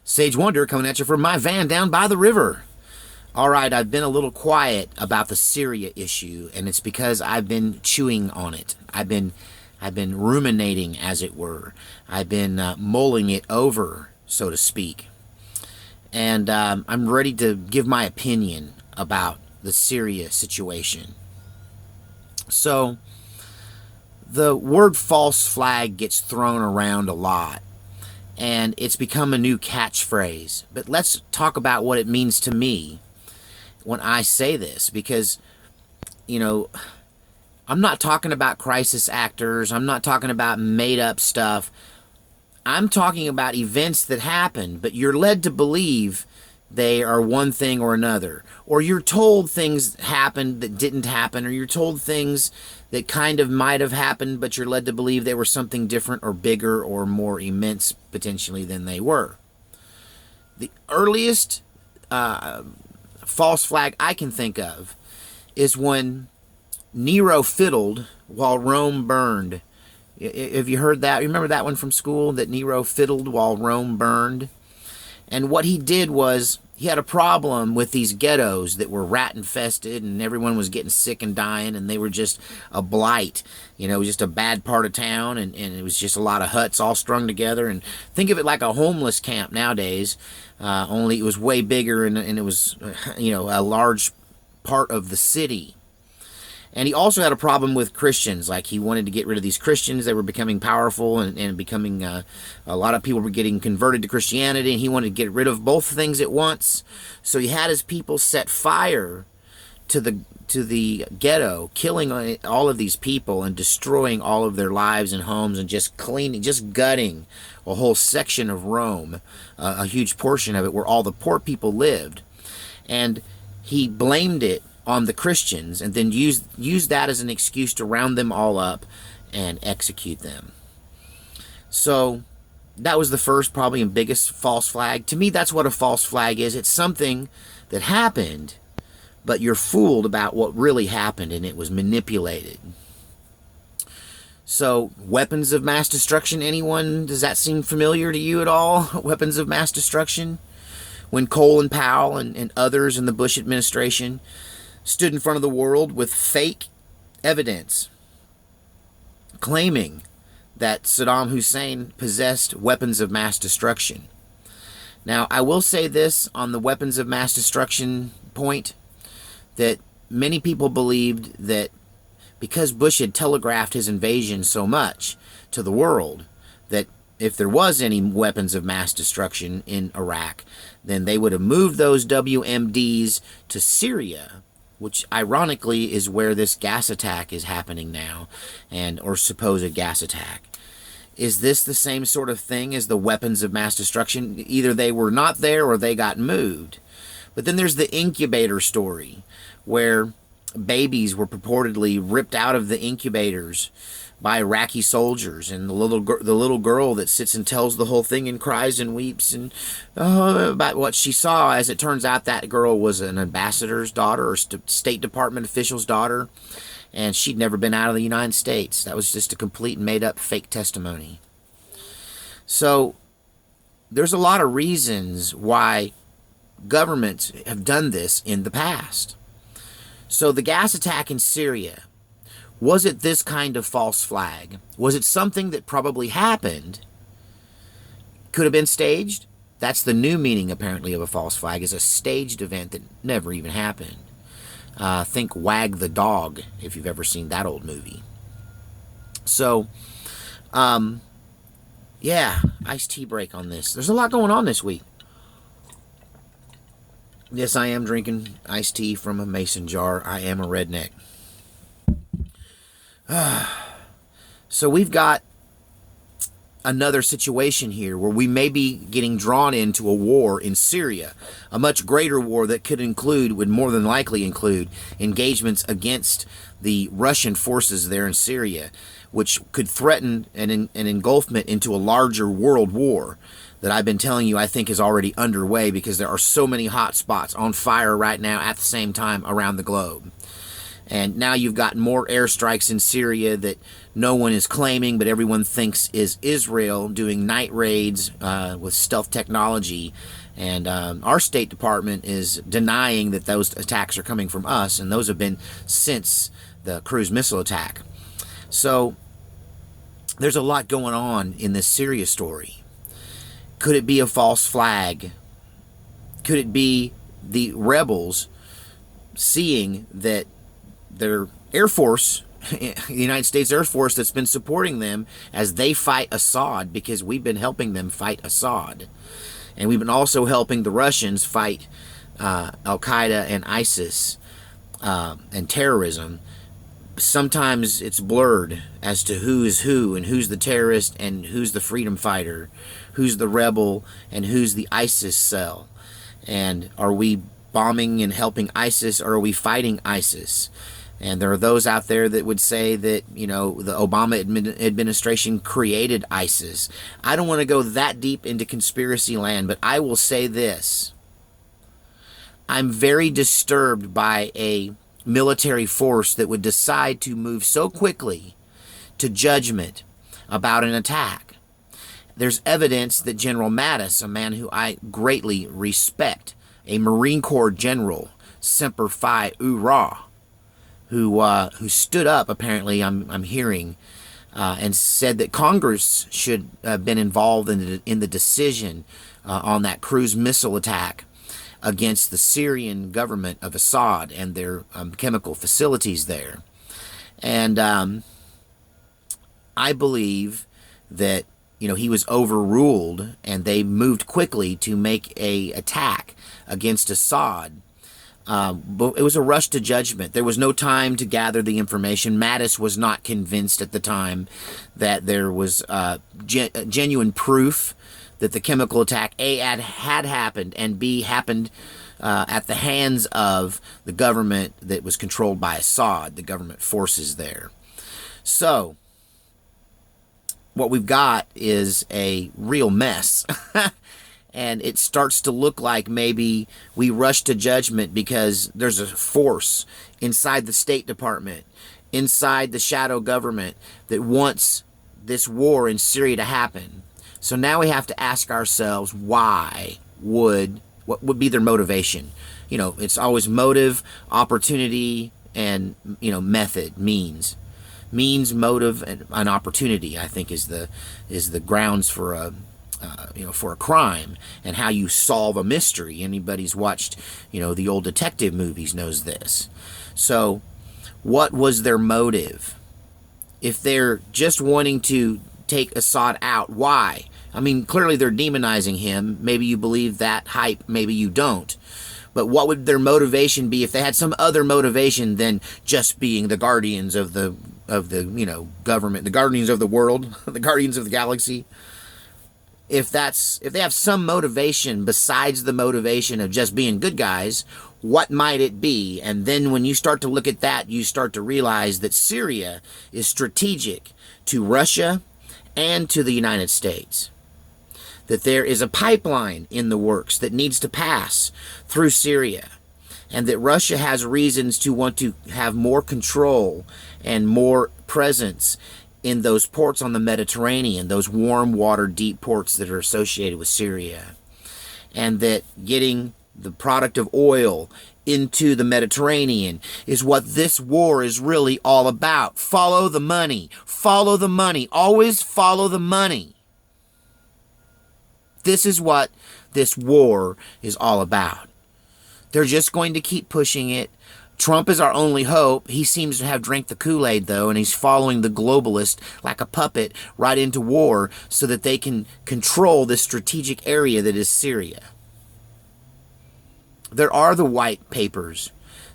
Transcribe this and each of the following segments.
Sage Wonder coming at you from my van down by the river. All right, I've been a little quiet about the Syria issue, and it's because I've been chewing on it. I've been ruminating, as it were. I've been mulling it over, so to speak. And I'm ready to give my opinion about the Syria situation. So, the word false flag gets thrown around a lot, and it's become a new catchphrase. But let's talk about what it means to me when I say this, because, I'm not talking about crisis actors. I'm not talking about made up stuff. I'm talking about events that happen, but you're led to believe they are one thing or another. Or you're told things happened that didn't happen, or you're told things that kind of might have happened, but you're led to believe they were something different or bigger or more immense potentially than they were. The earliest false flag I can think of is when Nero fiddled while Rome burned. Have you heard that? Remember that one from school, that Nero fiddled while Rome burned? And what he did was, he had a problem with these ghettos that were rat infested, and everyone was getting sick and dying, and they were just a blight. It was just a bad part of town, and it was just a lot of huts all strung together. And think of it like a homeless camp nowadays, only it was way bigger, and it was, a large part of the city. And he also had a problem with Christians. Like, he wanted to get rid of these Christians. They were becoming powerful and becoming, a lot of people were getting converted to Christianity, and he wanted to get rid of both things at once. So he had his people set fire to the ghetto, killing all of these people and destroying all of their lives and homes, and just gutting a whole section of Rome, a huge portion of it, where all the poor people lived. And he blamed it on the Christians, and then use that as an excuse to round them all up and execute them. So that was the first, probably, and biggest false flag. To me, that's what a false flag is. It's something that happened, but you're fooled about what really happened, and it was manipulated. So, weapons of mass destruction, anyone? Does that seem familiar to you at all? Weapons of mass destruction? When Colin Powell and others in the Bush administration stood in front of the world with fake evidence, claiming that Saddam Hussein possessed weapons of mass destruction. Now, I will say this on the weapons of mass destruction point, that many people believed that because Bush had telegraphed his invasion so much to the world, that if there was any weapons of mass destruction in Iraq, then they would have moved those WMDs to Syria, which ironically is where this gas attack is happening now, or supposed gas attack. Is this the same sort of thing as the weapons of mass destruction? Either they were not there or they got moved. But then there's the incubator story, where babies were purportedly ripped out of the incubators by Iraqi soldiers, and the little girl that sits and tells the whole thing and cries and weeps and about what she saw. As it turns out, that girl was an ambassador's daughter, or State Department official's daughter, and she'd never been out of the United States. That was just a complete made-up fake testimony. So there's a lot of reasons why governments have done this in the past. So the gas attack in Syria, was it this kind of false flag? Was it something that probably happened? Could have been staged? That's the new meaning, apparently, of a false flag, is a staged event that never even happened. Think Wag the Dog, if you've ever seen that old movie. So, yeah, iced tea break on this. There's a lot going on this week. Yes, I am drinking iced tea from a mason jar. I am a redneck. So we've got another situation here where we may be getting drawn into a war in Syria, a much greater war that would more than likely include engagements against the Russian forces there in Syria, which could threaten an engulfment into a larger world war that I've been telling you I think is already underway, because there are so many hot spots on fire right now at the same time around the globe. And now you've got more airstrikes in Syria that no one is claiming, but everyone thinks is Israel doing night raids with stealth technology. And our State Department is denying that those attacks are coming from us, and those have been since the cruise missile attack. So there's a lot going on in this Syria story. Could it be a false flag? Could it be the rebels seeing that their Air Force, the United States Air Force, that's been supporting them as they fight Assad, because we've been helping them fight Assad. And we've been also helping the Russians fight Al-Qaeda and ISIS and terrorism. Sometimes it's blurred as to who is who and who's the terrorist and who's the freedom fighter, who's the rebel and who's the ISIS cell. And are we bombing and helping ISIS, or are we fighting ISIS? And there are those out there that would say that, you know, the Obama administration created ISIS. I don't want to go that deep into conspiracy land, but I will say this. I'm very disturbed by a military force that would decide to move so quickly to judgment about an attack. There's evidence that General Mattis, a man who I greatly respect, a Marine Corps general, Semper Fi Oorah, who stood up, apparently, I'm hearing, and said that Congress should have been involved in the decision on that cruise missile attack against the Syrian government of Assad and their chemical facilities there. And I believe that, you know, he was overruled, and they moved quickly to make a attack against Assad. But it was a rush to judgment. There was no time to gather the information. Mattis was not convinced at the time that there was genuine proof that the chemical attack, A, had happened, and B, happened at the hands of the government that was controlled by Assad, the government forces there. So what we've got is a real mess. And it starts to look like maybe we rush to judgment because there's a force inside the State Department, inside the shadow government, that wants this war in Syria to happen. So now we have to ask ourselves, what would be their motivation? You know, it's always motive, opportunity, and, you know, method, means, motive, and opportunity, I think is the grounds for a for a crime, and how you solve a mystery. Anybody's watched, you know, the old detective movies knows this. So what was their motive? If they're just wanting to take Assad out, why? I mean, clearly they're demonizing him. Maybe you believe that hype, maybe you don't. But what would their motivation be if they had some other motivation than just being the guardians of the you know, government, the guardians of the world, the guardians of the galaxy? If they have some motivation besides the motivation of just being good guys, what might it be? And then when you start to look at that, you start to realize that Syria is strategic to Russia and to the United States. That there is a pipeline in the works that needs to pass through Syria. And that Russia has reasons to want to have more control and more presence in those ports on the Mediterranean, those warm water, deep ports that are associated with Syria. And that getting the product of oil into the Mediterranean is what this war is really all about. Follow the money. Follow the money. Always follow the money. This is what this war is all about. They're just going to keep pushing it. Trump is our only hope. He seems to have drank the Kool-Aid, though, and he's following the globalist like a puppet right into war so that they can control this strategic area that is Syria. There are the white papers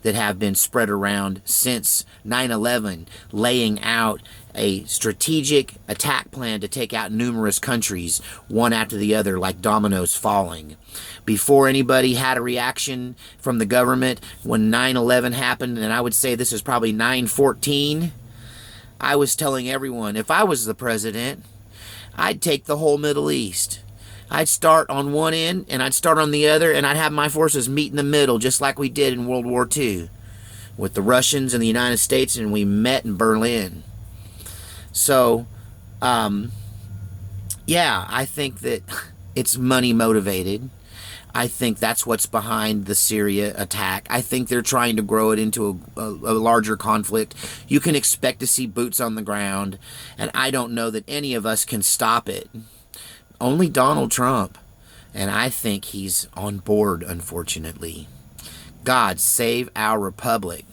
that have been spread around since 9/11, laying out a strategic attack plan to take out numerous countries, one after the other, like dominoes falling. Before anybody had a reaction from the government, when 9/11 happened, and I would say this is probably 9/14, I was telling everyone, if I was the president, I'd take the whole Middle East. I'd start on one end, and I'd start on the other, and I'd have my forces meet in the middle, just like we did in World War II. with the Russians and the United States, and we met in Berlin. So, yeah, I think that it's money motivated. I think that's what's behind the Syria attack. I think they're trying to grow it into a larger conflict. You can expect to see boots on the ground, and I don't know that any of us can stop it. Only Donald Trump. And I think he's on board, unfortunately. God save our republic.